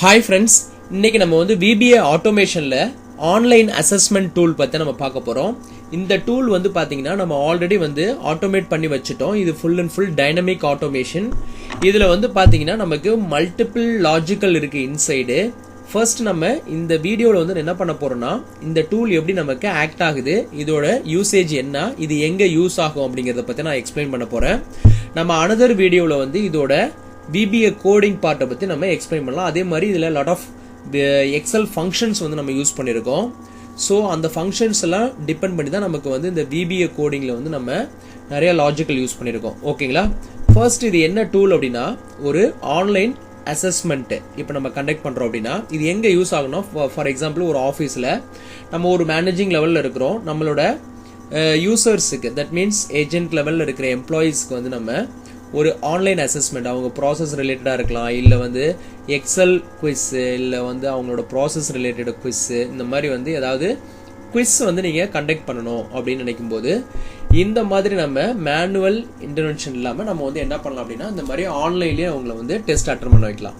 Hi friends, இன்னைக்கு நம்ம வந்து VBA ஆட்டோமேஷன்ல ஆன்லைன் அசஸ்மெண்ட் டூல் பத்தி நம்ம பார்க்க போறோம். இந்த டூல் வந்து பாத்தீங்கன்னா நம்ம ஆல்ரெடி வந்து ஆட்டோமேட் பண்ணி வச்சுட்டோம். இது full and full dynamic automation. இதுல வந்து பாத்தீங்கன்னா நமக்கு மல்டிபிள் லாஜிக்கல் இருக்கு இன்சைடு. ஃபர்ஸ்ட் நம்ம இந்த வீடியோல வந்து என்ன பண்ண போறோம்னா, இந்த டூல் எப்படி நமக்கு ஆக்ட் ஆகுது, இதோட யூசேஜ் என்ன, இது எங்க யூஸ் ஆகும் அப்படிங்கறத பத்தி நான் எக்ஸ்பிளைன் பண்ண போறேன். நம்ம அனதர் வீடியோல வந்து இதோட VBA கோடிங் பார்ட்டை பத்தி நம்ம எக்ஸ்பிளைன் பண்ணலாம். அதே மாதிரி இதுல லாட் ஆஃப் எக்ஸல் ஃபங்க்ஷன்ஸ் வந்து நம்ம யூஸ் பண்ணியிருக்கோம். ஸோ அந்த ஃபங்க்ஷன்ஸ் எல்லாம் டிபெண்ட் பண்ணி தான் நமக்கு வந்து இந்த VBA கோடிங்ல வந்து நம்ம நிறைய லாஜிக்கல் யூஸ் பண்ணியிருக்கோம். ஓகேங்களா? ஃபர்ஸ்ட் இது என்ன டூல் அப்படின்னா, ஒரு ஆன்லைன் அசஸ்மெண்ட் இப்போ நம்ம கண்டக்ட் பண்றோம் அப்படின்னா இது எங்க யூஸ் ஆகணும். ஃபார் எக்ஸாம்பிள், ஒரு ஆஃபீஸில் நம்ம ஒரு மேனேஜிங் லெவலில் இருக்கிறோம். நம்மளோட யூசர்ஸுக்கு, தட் மீன்ஸ் ஏஜென்ட் லெவலில் இருக்கிற எம்ப்ளாயீஸ்க்கு வந்து நம்ம ஒரு ஆன்லைன் அசஸ்மெண்ட், அவங்க ப்ராசஸ் ரிலேட்டடாக இருக்கலாம், இல்லை வந்து எக்ஸல் குவிஸ், இல்லை வந்து அவங்களோட ப்ராசஸ் ரிலேட்டட் குவிஸ், இந்த மாதிரி வந்து ஏதாவது குவிஸ் வந்து நீங்கள் கண்டக்ட் பண்ணணும் அப்படின்னு நினைக்கும் போது இந்த மாதிரி நம்ம மேனுவல் இன்டர்வென்ஷன் இல்லாமல் நம்ம வந்து என்ன பண்ணலாம் அப்படின்னா, இந்த மாதிரி ஆன்லைன்லேயே அவங்கள வந்து டெஸ்ட் அட்டெண்ட் பண்ண வைக்கலாம்.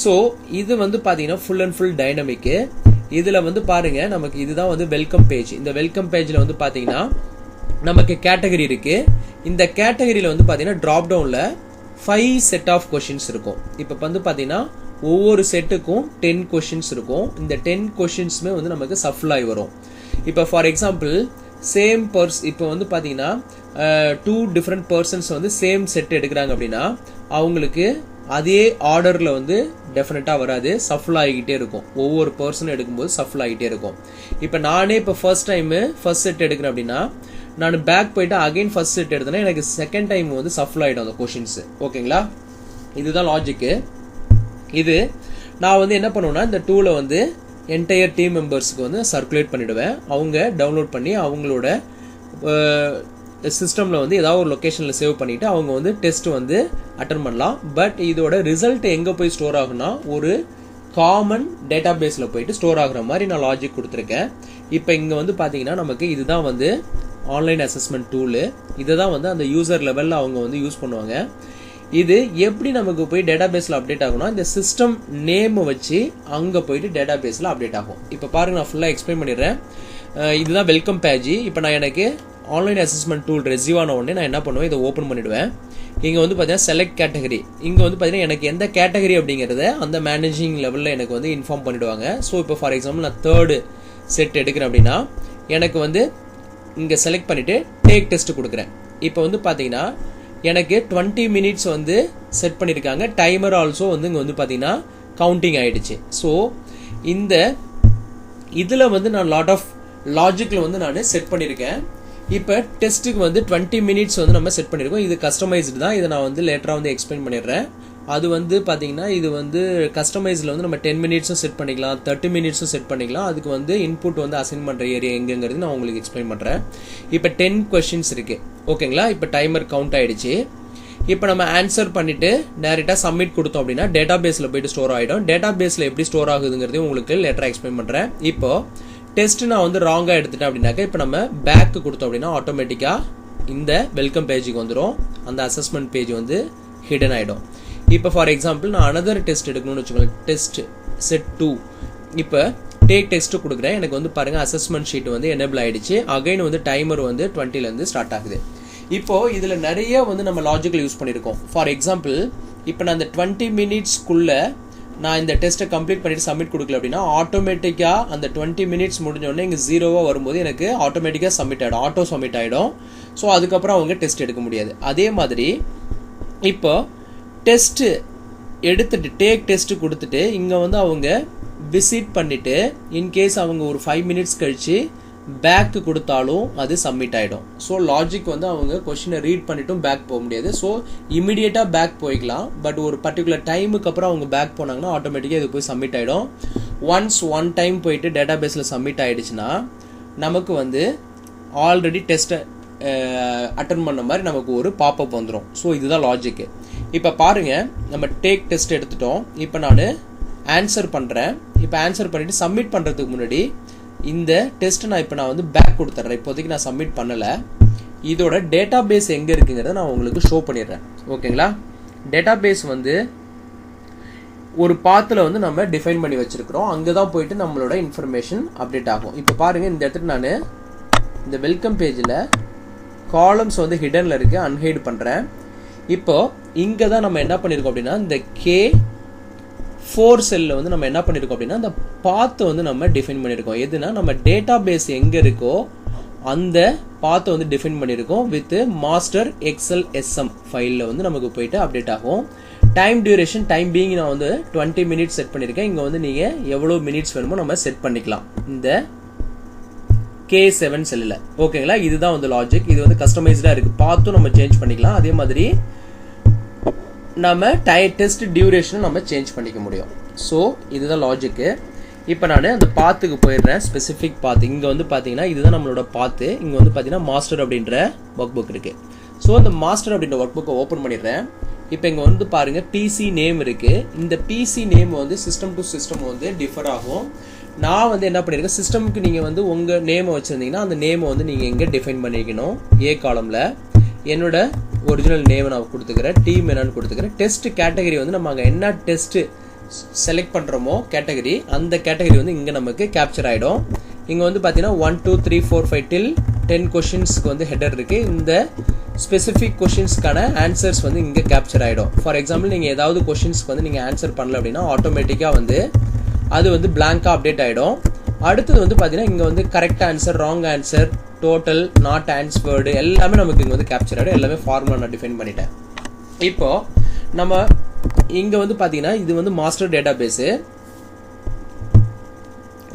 ஸோ இது வந்து பார்த்தீங்கன்னா ஃபுல் அண்ட் ஃபுல் டைனமிக்கு. இதில் வந்து பாருங்க, நமக்கு இதுதான் வந்து வெல்கம் பேஜ். இந்த வெல்கம் பேஜில் வந்து பார்த்தீங்கன்னா நமக்கு கேட்டகரி இருக்கு. இந்த கேட்டகரியில வந்து பாத்தீங்கன்னா டிராப் டவுன்ல 5 செட் ஆஃப் கொஸ்டின்ஸ் இருக்கும். இப்ப வந்து பாத்தீங்கன்னா ஒவ்வொரு செட்டுக்கும் 10 கொஸ்டின்ஸ் இருக்கும். இந்த 10 கொஸ்டின்ஸ்மே வந்து நமக்கு சஃபில் ஆகி வரும். இப்ப ஃபார் எக்ஸாம்பிள், சேம் இப்போ வந்து பாத்தீங்கன்னா 2 டிஃப்ரெண்ட் பர்சன்ஸ் வந்து சேம் செட் எடுக்கிறாங்க அப்படின்னா அவங்களுக்கு அதே ஆர்டர்ல வந்து டெஃபினட்டா வராது, சஃபில் ஆகிக்கிட்டே இருக்கும். ஒவ்வொரு பர்சனும் எடுக்கும்போது சஃபில் ஆகிட்டே இருக்கும். இப்ப நானே இப்ப ஃபர்ஸ்ட் டைம் ஃபர்ஸ்ட் செட் எடுக்கிறேன் அப்படின்னா நான் பேக் போயிட்டு அகைன் ஃபர்ஸ்ட் செட் எடுத்தேன்னா எனக்கு செகண்ட் டைம் வந்து சஃபில் ஆகிடும் அந்த கொஸ்டின்ஸ். ஓகேங்களா? இதுதான் லாஜிக்கு. இது நான் வந்து என்ன பண்ணுவேன்னா, இந்த டூலை வந்து என்டையர் டீம் மெம்பர்ஸ்க்கு வந்து சர்க்குலேட் பண்ணிடுவேன். அவங்க டவுன்லோட் பண்ணி அவங்களோட சிஸ்டம்ல வந்து ஏதாவது ஒரு லொகேஷன்ல சேவ் பண்ணிட்டு அவங்க வந்து டெஸ்ட் வந்து அட்டெண்ட் பண்ணலாம். பட் இதோட ரிசல்ட் எங்க போய் ஸ்டோர் ஆகுனா, ஒரு காமன் டேட்டா பேஸ்ல போயிட்டு ஸ்டோர் ஆகுற மாதிரி நான் லாஜிக் கொடுத்துருக்கேன். இப்போ இங்க வந்து பாத்தீங்கன்னா நமக்கு இதுதான் வந்து ஆன்லைன் அசஸ்மெண்ட் டூலு. இதை தான் வந்து அந்த யூசர் லெவலில் அவங்க வந்து யூஸ் பண்ணுவாங்க. இது எப்படி நமக்கு போய் டேட்டா பேஸில் அப்டேட் ஆகும்னா, இந்த சிஸ்டம் நேம் வச்சு அங்கே போயிட்டு டேட்டா பேஸில் அப்டேட் ஆகும். இப்போ பாருங்க, நான் ஃபுல்லாக எக்ஸ்பிளைன் பண்ணிடுறேன். இதுதான் வெல்கம் பேஜ். இப்போ நான் எனக்கு ஆன்லைன் அசஸ்மெண்ட் டூல் ரெசிவ் ஆன உடனே நான் என்ன பண்ணுவேன், இதை ஓப்பன் பண்ணிடுவேன். இங்கே வந்து பார்த்தீங்கன்னா செலக்ட் கேட்டகரி. இங்கே வந்து பார்த்தீங்கன்னா எனக்கு எந்த கேட்டகரி அப்படிங்கிறத அந்த மேனேஜிங் லெவலில் எனக்கு வந்து இன்ஃபார்ம் பண்ணிடுவாங்க. ஸோ இப்போ ஃபார் எக்ஸாம்பிள் நான் 3rd செட் எடுக்கிறேன் அப்படின்னா எனக்கு வந்து இங்கே செலக்ட் பண்ணிட்டு டேக் டெஸ்ட் கொடுக்குறேன். இப்போ வந்து பார்த்தீங்கன்னா எனக்கு 20 மினிட்ஸ் வந்து செட் பண்ணியிருக்காங்க. டைமர் ஆல்சோ வந்து இங்கே வந்து பார்த்தீங்கன்னா கவுண்டிங் ஆயிடுச்சு. ஸோ இந்த இதில் வந்து நான் லாட் ஆஃப் லாஜிக்கில் வந்து நான் செட் பண்ணியிருக்கேன். இப்போ டெஸ்ட்டுக்கு வந்து 20 மினிட்ஸ் வந்து நம்ம செட் பண்ணியிருக்கோம். இது கஸ்டமைஸ்டு தான். இதை நான் வந்து லேட்டராக வந்து எக்ஸ்பிளைன் பண்ணிடுறேன். அது வந்து பார்த்தீங்கன்னா இது வந்து கஸ்டமைஸில் வந்து நம்ம 10 மினிட்ஸும் செட் பண்ணிக்கலாம், 30 மினிட்ஸும் செட் பண்ணிக்கலாம். அதுக்கு வந்து இன்புட் வந்து அசைன் பண்ணுற ஏரியா எங்கங்கிறது நான் உங்களுக்கு எக்ஸ்பிளைன் பண்ணுறேன். இப்போ 10 கொஸ்டின்ஸ் இருக்கு. ஓகேங்களா? இப்போ டைமர் கவுண்ட் ஆயிடுச்சு. இப்போ நம்ம ஆன்சர் பண்ணிட்டு டைரெக்டாக சப்மிட் கொடுத்தோம் அப்படின்னா டேட்டா பேஸில் போயிட்டு ஸ்டோர் ஆகிடும். டேட்டா பேஸில் எப்படி ஸ்டோர் ஆகுதுங்கிறதையும் உங்களுக்கு லேட்டராக எக்ஸ்பிளைன் பண்ணுறேன். இப்போ டெஸ்ட் நான் வந்து ராங்காக எடுத்துட்டேன் அப்படின்னாக்கா இப்போ நம்ம பேக் கொடுத்தோம் அப்படின்னா ஆட்டோமேட்டிக்காக இந்த வெல்கம் பேஜுக்கு வந்துடும். அந்த அசஸ்மெண்ட் பேஜ் வந்து ஹிடன் ஆகிடும். இப்போ ஃபார் எக்ஸாம்பிள் நான் அனதர் டெஸ்ட் எடுக்கணும்னு வச்சுக்கோங்க, டெஸ்ட் செட் 2. இப்போ டேக் டெஸ்ட் கொடுக்குறேன். எனக்கு வந்து பாருங்க அசஸ்மெண்ட் ஷீட் வந்து எனேபிள் ஆயிடுச்சு. அகைன் வந்து டைமர் வந்து 20லேருந்து ஸ்டார்ட் ஆகுது. இப்போ இதில் நிறைய வந்து நம்ம லாஜிக்கல் யூஸ் பண்ணியிருக்கோம். ஃபார் எக்ஸாம்பிள், இப்போ நான் இந்த 20 மினிட்ஸ்க்குள்ள நான் இந்த டெஸ்ட்டை கம்ப்ளீட் பண்ணிட்டு சப்மிட் கொடுக்கல அப்படின்னா ஆட்டோமேட்டிக்காக அந்த 20 மினிட்ஸ் முடிஞ்சோடனே இங்கே 0வா வரும்போது எனக்கு ஆட்டோமேட்டிக்காக சப்மிட் ஆகிடும், ஆட்டோ சப்மிட் ஆகிடும். ஸோ அதுக்கப்புறம் அவங்க டெஸ்ட் எடுக்க முடியாது. அதே மாதிரி இப்போ டெஸ்ட் எடுத்துட்டு டேக் டெஸ்ட் கொடுத்துட்டு இங்கே வந்து அவங்க விசிட் பண்ணிட்டு இன்கேஸ் அவங்க ஒரு 5 மினிட்ஸ் கழிச்சு பேக் கொடுத்தாலும் அது சப்மிட் ஆகிடும். ஸோ லாஜிக் வந்து அவங்க கொஸ்டினை ரீட் பண்ணிட்டும் பேக் போக முடியாது. ஸோ இமிடியேட்டாக பேக் போய்க்கலாம். பட் ஒரு பர்டிகுலர் டைமுக்கு அப்புறம் அவங்க பேக் போனாங்கன்னா ஆட்டோமேட்டிக்காக இது போய் சப்மிட் ஆகிடும். ஒன் டைம் போயிட்டு டேட்டா பேஸில் சப்மிட் ஆகிடுச்சுன்னா நமக்கு வந்து ஆல்ரெடி டெஸ்ட்டை அட்டன் பண்ண மாதிரி நமக்கு ஒரு பாப்அப் வந்துடும். ஸோ இதுதான் லாஜிக்கு. இப்போ பாருங்க, நம்ம டேக் டெஸ்ட் எடுத்துட்டோம். இப்போ நான் ஆன்சர் பண்ணுறேன். இப்போ ஆன்சர் பண்ணிட்டு சப்மிட் பண்ணுறதுக்கு முன்னாடி இந்த டெஸ்ட் நான் வந்து பேக் கொடுத்துட்றேன். இப்போதைக்கு நான் சப்மிட் பண்ணலை. இதோட டேட்டா பேஸ் எங்கே இருக்குங்கிறத நான் உங்களுக்கு ஷோ பண்ணிடுறேன். ஓகேங்களா? டேட்டா பேஸ் வந்து ஒரு பாத்தில் வந்து நம்ம டிஃபைன் பண்ணி வச்சிருக்கிறோம். அங்கே தான் போயிட்டு நம்மளோட இன்ஃபர்மேஷன் அப்டேட் ஆகும். இப்போ பாருங்கள், இந்த இடத்துல நான் இந்த வெல்கம் பேஜில் காலம்ஸ் வந்து ஹிடனில் இருக்குது, அன்ஹைட் பண்ணுறேன். இப்போ இங்கே தான் நம்ம என்ன பண்ணியிருக்கோம் அப்படின்னா, இந்த K4 செல்லில் வந்து நம்ம என்ன பண்ணியிருக்கோம் அப்படின்னா, இந்த பாத்தை வந்து நம்ம டிஃபைன் பண்ணியிருக்கோம். எதுனா நம்ம டேட்டா பேஸ் எங்கே இருக்கோ அந்த பாத்தை வந்து டிஃபைன் பண்ணியிருக்கோம் வித் மாஸ்டர் எக்ஸல் எஸ்எம் ஃபைலில் வந்து நமக்கு போயிட்டு அப்டேட் ஆகும். டைம் டியூரேஷன் டைம் பீயிங் நான் வந்து 20 மினிட்ஸ் செட் பண்ணியிருக்கேன். இங்கே வந்து நீங்கள் எவ்வளோ மினிட்ஸ் வேணுமோ நம்ம செட் பண்ணிக்கலாம் இந்த K7 செல்லில். ஓகேங்களா, இதுதான் வந்து லாஜிக். இது வந்து கஸ்டமைஸ்டாக இருக்குது, பார்த்தும் நம்ம சேஞ்ச் பண்ணிக்கலாம். அதே மாதிரி நம்ம டெஸ்ட் டியூரேஷனை நம்ம சேஞ்ச் பண்ணிக்க முடியும். ஸோ இதுதான் லாஜிக்கு. இப்போ நான் அந்த பாத்துக்கு போயிடுறேன். ஸ்பெசிஃபிக் பாத்து இங்கே வந்து பார்த்தீங்கன்னா இதுதான் நம்மளோட பாத்து. இங்கே வந்து பார்த்தீங்கன்னா மாஸ்டர் அப்படின்ற ஒர்க் புக் இருக்குது. ஸோ அந்த மாஸ்டர் அப்படின்ற ஒர்க் புக்கை ஓப்பன் பண்ணிடுறேன். இப்போ இங்கே வந்து பாருங்கள் பிசி நேம் இருக்குது. இந்த பிசி நேம் வந்து சிஸ்டம் டு சிஸ்டம் வந்து டிஃபர் ஆகும். நான் வந்து என்ன பண்ணியிருக்கேன், சிஸ்டமுக்கு நீங்கள் வந்து உங்கள் நேமை வச்சுருந்தீங்கன்னா அந்த நேமை வந்து நீங்கள் எங்கே டிஃபைன் பண்ணிக்கணும். ஏ காலமில் என்னோட ஒரிஜினல் நேமை நான் கொடுத்துக்கிறேன், டீம் என்னன்னு கொடுத்துக்கிறேன். டெஸ்ட் கேட்டகரி வந்து நம்ம அங்கே என்ன டெஸ்ட்டு செலக்ட் பண்ணுறோமோ கேட்டகரி, அந்த கேட்டகரி வந்து இங்கே நமக்கு கேப்சர் ஆகிடும். இங்கே வந்து பார்த்தீங்கன்னா 1 2 3 4 5 till 10 கொஷின்ஸ்க்கு வந்து ஹெடர் இருக்குது. இந்த ஸ்பெசிஃபிக் கொஷின்ஸ்க்கான ஆன்சர்ஸ் வந்து இங்கே கேப்சர் ஆகிடும். ஃபார் எக்ஸாம்பிள் நீங்கள் ஏதாவது கொஷின்ஸ்க்கு வந்து நீங்கள் ஆன்சர் பண்ணல அப்படின்னா ஆட்டோமேட்டிக்காக வந்து அது வந்து பிளாங்காக அப்டேட் ஆகிடும். அடுத்தது வந்து பார்த்தீங்கன்னா இங்கே வந்து correct answer, wrong answer, total, not answered எல்லாமே நமக்கு இங்கே வந்து கேப்சர் ஆகிடும். எல்லாமே ஃபார்முலா நான் டிஃபைன் பண்ணிட்டேன். இப்போது நம்ம இங்கே வந்து பார்த்தீங்கன்னா இது வந்து மாஸ்டர் டேட்டா பேஸு.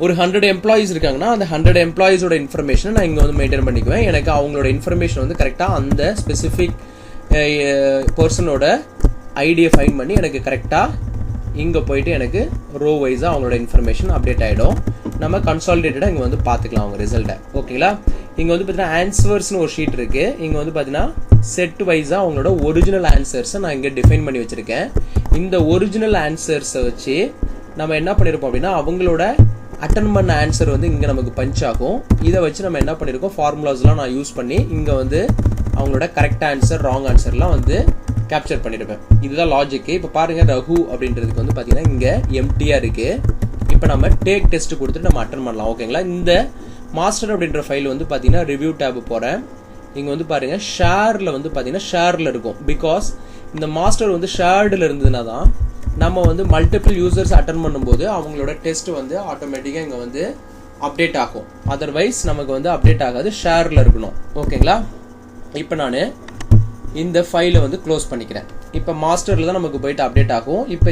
ஒரு 100 எம்ப்ளாயீஸ் இருக்காங்கன்னா அந்த 100 எம்ப்ளாயீஸோட இன்ஃபர்மேஷனை நான் இங்கே வந்து மெயின்டைன் பண்ணிக்குவேன். எனக்கு அவங்களோட இன்ஃபர்மேஷன் வந்து கரெக்டாக அந்த ஸ்பெசிஃபிக் பர்சனோட ஐடியை ஃபைன் பண்ணி எனக்கு கரெக்டாக இங்கே போயிட்டு எனக்கு ரோ வைஸாக அவங்களோட இன்ஃபர்மேஷன் அப்டேட் ஆகிடும். நம்ம கன்சாலிடேட்டடாக இங்கே வந்து பார்த்துக்கலாம் அவங்க ரிசல்ட்டை. ஓகேங்களா, இங்கே வந்து பார்த்தீங்கன்னா ஆன்சர்ஸ்னு ஒரு ஷீட் இருக்குது. இங்கே வந்து பார்த்தீங்கன்னா செட் வைஸாக அவங்களோட ஒரிஜினல் ஆன்சர்ஸை நான் இங்கே டிஃபைன் பண்ணி வச்சுருக்கேன். இந்த ஒரிஜினல் ஆன்சர்ஸை வச்சு நம்ம என்ன பண்ணியிருப்போம் அப்படின்னா அவங்களோட அட்டன் பண்ண ஆன்சர் வந்து இங்கே நமக்கு பஞ்ச் ஆகும். இதை வச்சு நம்ம என்ன பண்ணியிருக்கோம், ஃபார்முலாஸ்லாம் நான் யூஸ் பண்ணி இங்கே வந்து அவங்களோட கரெக்ட் ஆன்சர், ராங் ஆன்சர்லாம் வந்து கேப்சர் பண்ணியிருப்பேன். இதுதான் லாஜிக்கு. இப்போ பாருங்கள், ரகு அப்படின்றதுக்கு வந்து பார்த்தீங்கன்னா இங்கே எம்டியாக இருக்குது. இப்போ நம்ம டேக் டெஸ்ட் கொடுத்துட்டு நம்ம அட்டன் பண்ணலாம். ஓகேங்களா, இந்த மாஸ்டர் அப்படின்ற ஃபைல் வந்து பார்த்தீங்கன்னா ரிவ்யூ டேப் போகிறேன். இங்கே வந்து பாருங்கள் ஷேரில் வந்து பார்த்தீங்கன்னா ஷேரில் இருக்கும். பிகாஸ் இந்த மாஸ்டர் வந்து ஷேர்டில் இருந்ததுன்னா தான் நம்ம வந்து மல்டிபிள் யூசர்ஸ் அட்டன் பண்ணும்போது அவங்களோட டெஸ்ட் வந்து ஆட்டோமேட்டிக்காக இங்கே வந்து அப்டேட் ஆகும். அதர்வைஸ் நமக்கு வந்து அப்டேட் ஆகாது, ஷேரில் இருக்கணும். ஓகேங்களா, இப்போ நான் இந்த ஃபைலை வந்து க்ளோஸ் பண்ணிக்கிறேன். இப்போ மாஸ்டரில் தான் நமக்கு போயிட்டு அப்டேட் ஆகும். இப்போ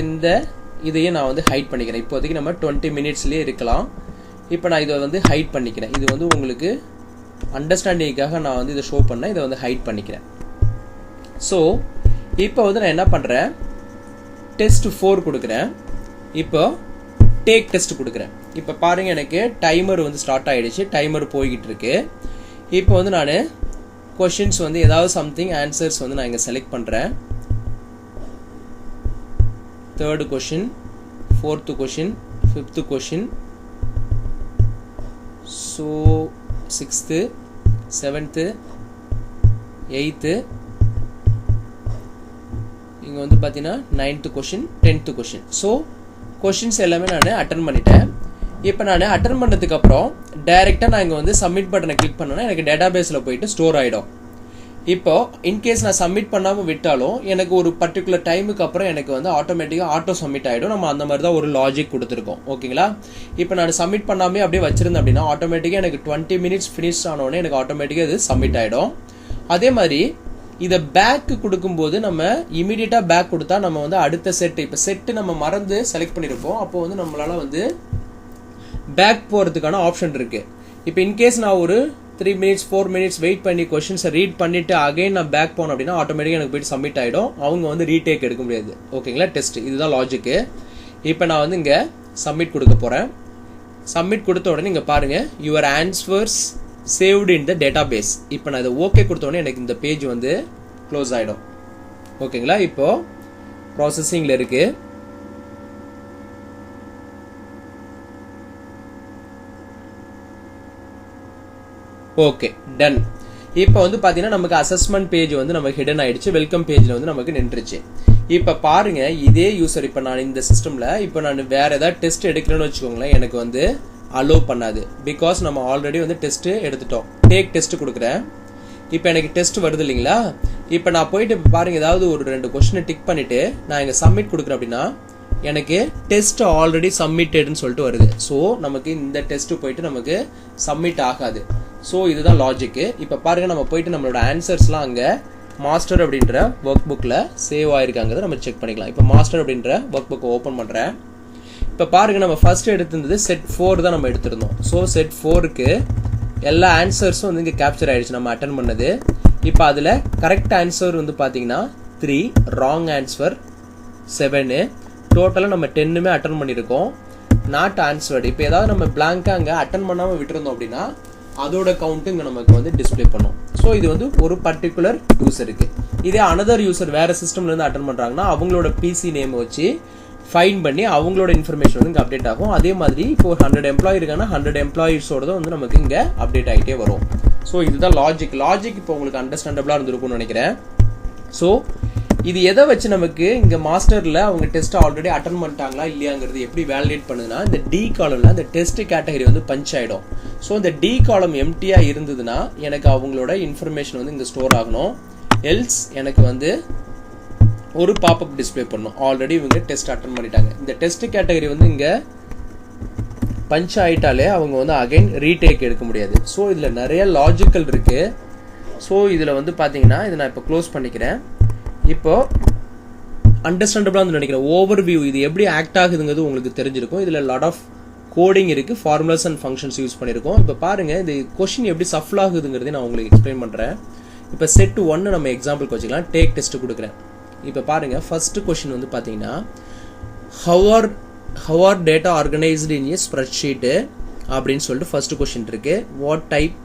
இதையே நான் வந்து ஹைட் பண்ணிக்கிறேன். இப்போதைக்கு நம்ம 20 மினிட்ஸ்லேயே இருக்கலாம். இப்போ நான் இதை வந்து ஹைட் பண்ணிக்கிறேன். இது வந்து உங்களுக்கு அண்டர்ஸ்டாண்டிங்காக நான் வந்து இதை ஷோ பண்ணேன். இதை வந்து ஹைட் பண்ணிக்கிறேன். ஸோ இப்போ வந்து நான் என்ன பண்ணுறேன், டெஸ்ட் 4 கொடுக்குறேன். இப்போ டேக் டெஸ்ட் கொடுக்குறேன். இப்போ பாருங்கள், எனக்கு டைமர் வந்து ஸ்டார்ட் ஆகிடுச்சு, டைமர் போய்கிட்டு இருக்கு. இப்போ வந்து நான் கொஷின்ஸ் வந்து ஏதாவது சம்திங் ஆன்சர்ஸ் வந்து நான் இங்கே செலக்ட் பண்ணுறேன். 3rd question, 4th question, 5th question, so 6th, 7th, 8th, இங்கே வந்து பார்த்தீங்கன்னா 9th question, 10th question. So questions எல்லாமே நான் அட்டன் பண்ணிட்டேன். இப்போ நான் அட்டன் பண்ணதுக்கு அப்புறம் டைரெக்டாக நான் இங்கே வந்து சப்மிட் பட்டனை கிளிக் பண்ணோன்னா எனக்கு டேட்டா பேஸில் போயிட்டு ஸ்டோர் ஆகிடும். இப்போ இன்கேஸ் நான் சப்மிட் பண்ணாமல் விட்டாலும் எனக்கு ஒரு பர்டிகுலர் டைமுக்கு அப்புறம் எனக்கு வந்து ஆட்டோமேட்டிக்காக ஆட்டோ சப்மிட் ஆகிடும். நம்ம அந்த மாதிரி தான் ஒரு லாஜிக் கொடுத்துருக்கோம். ஓகேங்களா, இப்போ நான் சப்மிட் பண்ணாமே அப்படியே வச்சிருந்தேன் அப்படின்னா ஆட்டோமேட்டிக்காக எனக்கு 20 மினிட்ஸ் ஃபினிஷ் ஆனோடனே எனக்கு ஆட்டோமேட்டிக்காக இது சப்மிட் ஆகிடும். அதே மாதிரி இதை பேக்கு கொடுக்கும்போது நம்ம இமீடியட்டாக பேக் கொடுத்தா நம்ம வந்து அடுத்த செட்டு, இப்போ செட்டு நம்ம மறந்து செலக்ட் பண்ணியிருப்போம், அப்போ வந்து நம்மளால வந்து பேக் போகிறதுக்கான ஆப்ஷன் இருக்குது. இப்போ இன்கேஸ் நான் ஒரு 3 மினிட்ஸ் 4 மினிட்ஸ் வெயிட் பண்ணி கொஷின்ஸை ரீட் பண்ணிவிட்டு அகைன் நான் பேக் போனோம் அப்படின்னா ஆட்டோமேட்டிக்காக எனக்கு போய்ட்டு சப்மிட் ஆகிடும். அவங்க வந்து ரீடேக் எடுக்க முடியாது. ஓகேங்களா, டெஸ்ட் இதுதான் லாஜிக்கு. இப்போ நான் வந்து இங்கே சப்மிட் கொடுக்க போகிறேன். சப்மிட் கொடுத்த உடனே இங்கே பாருங்கள், your answers saved in the database. இப்போ நான் இதை ஓகே கொடுத்த உடனே எனக்கு இந்த பேஜ் வந்து க்ளோஸ் ஆகிடும். ஓகேங்களா, இப்போது ப்ராசஸிங்கில் இருக்குது. Okay, done. இப்போ வந்து பார்த்தீங்கன்னா நமக்கு அசஸ்மெண்ட் பேஜ் வந்து நமக்கு ஹிடன் ஆயிடுச்சு, வெல்கம் பேஜில் வந்து நமக்கு நின்றுச்சு. இப்போ பாருங்க இதே யூசர் இப்போ நான் இந்த சிஸ்டமில் இப்போ நான் வேற ஏதாவது டெஸ்ட் எடுக்கிறேன்னு வச்சுக்கோங்களேன், எனக்கு வந்து அலோ பண்ணாது. பிகாஸ் நம்ம ஆல்ரெடி வந்து டெஸ்ட் எடுத்துட்டோம். டேக் டெஸ்ட் கொடுக்குறேன். இப்போ எனக்கு டெஸ்ட் வருது இல்லைங்களா? இப்போ நான் போயிட்டு பாருங்க ஏதாவது ஒரு 2 கொஸ்டினை டிக் பண்ணிட்டு நான் இங்கே சப்மிட் கொடுக்குறேன் அப்படின்னா எனக்கு டெஸ்ட் ஆல்ரெடி சப்மிட்டட்னு சொல்லிட்டு வருது. ஸோ நமக்கு இந்த டெஸ்ட் போயிட்டு நமக்கு சப்மிட் ஆகாது. ஸோ இதுதான் லாஜிக்கு. இப்போ பாருங்க நம்ம போயிட்டு நம்மளோட ஆன்சர்ஸ்லாம் அங்கே மாஸ்டர் அப்படின்ற ஒர்க் புக்கில் சேவ் ஆயிருக்காங்கிறத நம்ம செக் பண்ணிக்கலாம். இப்போ மாஸ்டர் அப்படின்ற ஒர்க் புக்கை ஓப்பன் பண்ணுறேன். இப்போ பாருங்க நம்ம ஃபர்ஸ்ட் எடுத்திருந்தது செட் 4 தான் நம்ம எடுத்திருந்தோம். ஸோ செட் 4க்கு எல்லா ஆன்சர்ஸும் வந்து இங்கே கேப்சர் ஆயிடுச்சு நம்ம அட்டன் பண்ணது. இப்போ அதில் கரெக்ட் ஆன்சர் வந்து பார்த்தீங்கன்னா 3, ராங் ஆன்சர் 7, டோட்டலாக நம்ம 10மே அட்டன் பண்ணியிருக்கோம். Not answered. இப்போ ஏதாவது நம்ம பிளாங்காக அங்கே அட்டன் பண்ணாமல் விட்டுருந்தோம் அப்படின்னா அதோட கவுண்ட் இங்கே நமக்கு வந்து டிஸ்பிளே பண்ணும். ஸோ இது வந்து ஒரு பர்டிகுலர் யூசருக்கு. இதே அனதர் யூசர் வேற சிஸ்டம்லேருந்து அட்டன் பண்ணுறாங்கன்னா அவங்களோட பிசி நேம் வச்சு ஃபைன் பண்ணி அவங்களோட இன்ஃபர்மேஷன் வந்து இங்கே அப்டேட் ஆகும். அதே மாதிரி இப்போ 100 எம்ப்ளாயி இருக்காங்கன்னா 100 எம்ப்ளாயிஸோட தான் வந்து நமக்கு இங்கே அப்டேட் ஆகிட்டே வரும். ஸோ இதுதான் லாஜிக் இப்போ உங்களுக்கு அண்டர்ஸ்டாண்டபிளாக இருந்திருக்கும்னு நினைக்கிறேன். ஸோ இது எதை வச்சு நமக்கு இங்கே மாஸ்டரில் அவங்க டெஸ்ட் ஆல்ரெடி அட்டன் பண்ணிட்டாங்களா இல்லையாங்கிறது எப்படி வேலிடேட் பண்ணுதுன்னா இந்த டி காலம்ல இந்த டெஸ்ட் கேட்டகரி வந்து பஞ்ச் ஆகிடும். ஸோ இந்த டி காலம் எம்டியாக இருந்ததுன்னா எனக்கு அவங்களோட இன்ஃபர்மேஷன் வந்து இங்கே ஸ்டோர் ஆகணும். எல்ஸ் எனக்கு வந்து ஒரு பாப்அப் டிஸ்பிளே பண்ணணும். ஆல்ரெடி இவங்க டெஸ்ட் அட்டன் பண்ணிட்டாங்க. இந்த டெஸ்ட் கேட்டகரி வந்து இங்கே பஞ்ச் ஆகிட்டாலே அவங்க வந்து அகைன் ரீடேக் எடுக்க முடியாது. ஸோ இதில் நிறைய லாஜிக்கல் இருக்குது. ஸோ இதில் வந்து பார்த்தீங்கன்னா இதை நான் இப்போ க்ளோஸ் பண்ணிக்கிறேன். இப்போ அண்டர்ஸ்டாண்டபிளாக வந்து நினைக்கிறேன். ஓவர் வியூ இது எப்படி ஆக்ட் ஆகுதுங்கிறது உங்களுக்கு தெரிஞ்சிருக்கும். இதில் லாட் ஆஃப் கோடிங் இருக்குது, ஃபார்முலாஸ் அண்ட் ஃபங்க்ஷன்ஸ் யூஸ் பண்ணியிருக்கோம். இப்போ பாருங்கள் இந்த கொஷின் எப்படி சஃபில் ஆகுதுங்கிறதே நான் உங்களுக்கு எக்ஸ்பிளைன் பண்ணுறேன். இப்போ செட் 1 நம்ம எக்ஸாம்பிளுக்கு வச்சுக்கலாம். டேக் டெஸ்ட் கொடுக்குறேன். இப்போ பாருங்கள் ஃபர்ஸ்ட் கொஷின் வந்து பார்த்தீங்கன்னா how are data organized in a spreadsheet அப்படின்னு சொல்லிட்டு ஃபர்ஸ்ட் கொஷின் இருக்கு. What type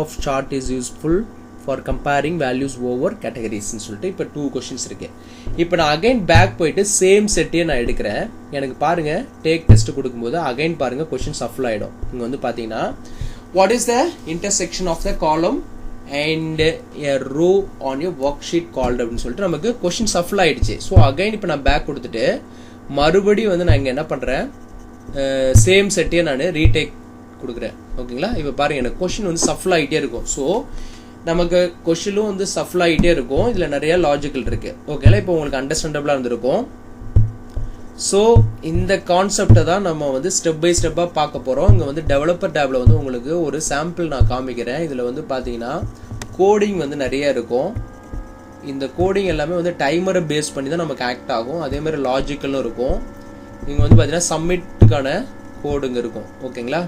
of chart is useful for comparing values over கேட்டகரிஸ்ன்னு சொல்லிட்டு இப்போ 2 கொஷின்ஸ் இருக்கு. இப்போ நான் அகைன் பேக் போயிட்டு சேம் செட்டையே நான் எடுக்கிறேன். எனக்கு பாருங்க டேக் டெஸ்ட் கொடுக்கும்போது அகைன் பாருங்க கொஷின் சஃபில் ஆகிடும். இங்கே வந்து பார்த்தீங்கன்னா what is the intersection of the column and a row on your worksheet called அப்படின்னு சொல்லிட்டு நமக்கு கொஷின் சஃபில் ஆயிடுச்சு. ஸோ அகைன் இப்போ நான் பேக் கொடுத்துட்டு மறுபடியும் வந்து நான் இங்கே என்ன பண்ணுறேன், சேம் செட்டையே நான் ரீடேக் கொடுக்குறேன். ஓகேங்களா? இப்போ பாருங்க எனக்கு கொஷின் வந்து சஃபில் ஆகிட்டே இருக்கும். ஸோ நமக்கு கொஷினும் வந்து சஃபில் ஆகிட்டே இருக்கும். இதில் நிறைய லாஜிக்கல் இருக்கு. ஓகேங்களா? இப்போ உங்களுக்கு அண்டர்ஸ்டாண்டபிளாக இருந்திருக்கும். ஸோ இந்த கான்செப்டை தான் நம்ம வந்து ஸ்டெப் பை ஸ்டெப்பாக பார்க்க போகிறோம். இங்கே வந்து டெவலப்பர் டேப்ல வந்து உங்களுக்கு ஒரு சாம்பிள் நான் காமிக்கிறேன். இதில் வந்து பார்த்தீங்கன்னா கோடிங் வந்து நிறைய இருக்கும். இந்த கோடிங் எல்லாமே வந்து டைமரை பேஸ் பண்ணி தான் நமக்கு ஆக்ட் ஆகும். அதே மாதிரி லாஜிக்கலும் இருக்கும். இங்கே வந்து பார்த்தீங்கன்னா சப்மிட்டுக்கான கோடுங்க இருக்கும். ஓகேங்களா?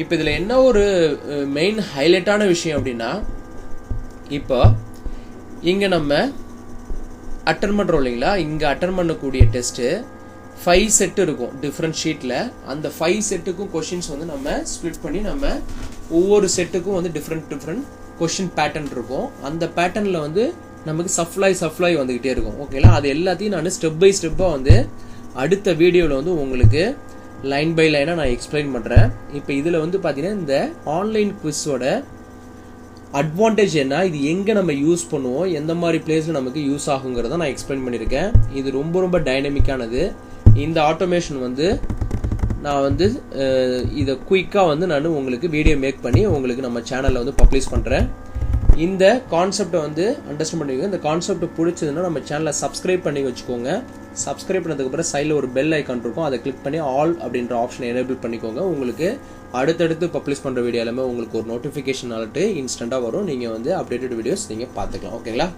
இப்போ இதில் என்ன ஒரு மெயின் ஹைலைட்டான விஷயம் அப்படின்னா இப்போ இங்கே நம்ம அட்டன் பண்ணுறோம் இல்லைங்களா? இங்கே அட்டன் பண்ணக்கூடிய டெஸ்ட்டு 5 செட் இருக்கும் டிஃப்ரெண்ட் ஷீட்டில். அந்த 5 செட்டுக்கும் கொஷின்ஸ் வந்து நம்ம ஸ்ப்ளிட் பண்ணி நம்ம ஒவ்வொரு செட்டுக்கும் வந்து டிஃப்ரெண்ட் கொஷின் பேட்டர்ன் இருக்கும். அந்த பேட்டர்னில் வந்து நமக்கு சப்ளை வந்துக்கிட்டே இருக்கும். ஓகேங்களா? அது எல்லாத்தையும் நான் ஸ்டெப் பை ஸ்டெப்பாக வந்து அடுத்த வீடியோவில் வந்து உங்களுக்கு லைன் பை லைனாக நான் எக்ஸ்பிளைன் பண்ணுறேன். இப்போ இதில் வந்து பார்த்தீங்கன்னா இந்த ஆன்லைன் குவிஸோட அட்வான்டேஜ் என்ன, இது எங்கே நம்ம யூஸ் பண்ணுவோம், எந்த மாதிரி பிளேஸில் நமக்கு யூஸ் ஆகுங்கிறத நான் எக்ஸ்பிளைன் பண்ணியிருக்கேன். இது ரொம்ப டைனமிக்கானது. இந்த ஆட்டோமேஷன் வந்து நான் வந்து இதை குயிக்காக வந்து நான் உங்களுக்கு வீடியோ மேக் பண்ணி உங்களுக்கு நம்ம சேனலில் வந்து பப்ளிஷ் பண்ணுறேன். இந்த கான்செப்டை வந்து அண்டர்ஸ்டாண்ட் பண்ணிக்கோங்க. இந்த கான்செப்ட் பிடிச்சதுன்னா நம்ம சேனலை சப்ஸ்கிரைப் பண்ணி வச்சுக்கோங்க. சப்ஸ்கிரைப் பண்ணதுக்கப்புறம் சைடில் ஒரு பெல் ஐக்கான் இருக்கும், அதை கிளிக் பண்ணி ஆல் அப்படின்ற ஆப்ஷனை எனேபிள் பண்ணிக்கோங்க. உங்களுக்கு அடுத்தடுத்து பப்ளிஷ் பண்ணுற வீடியோ எல்லாமே உங்களுக்கு ஒரு நோட்டிஃபிகேஷன் அலர்ட்டு இன்ஸ்டண்ட்டாக வரும். நீங்கள் வந்து அப்டேட்டட் வீடியோஸ் நீங்கள் பார்த்துக்கலாம். ஓகேங்களா?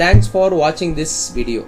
தேங்க்ஸ் ஃபார் வாட்சிங் திஸ் வீடியோ.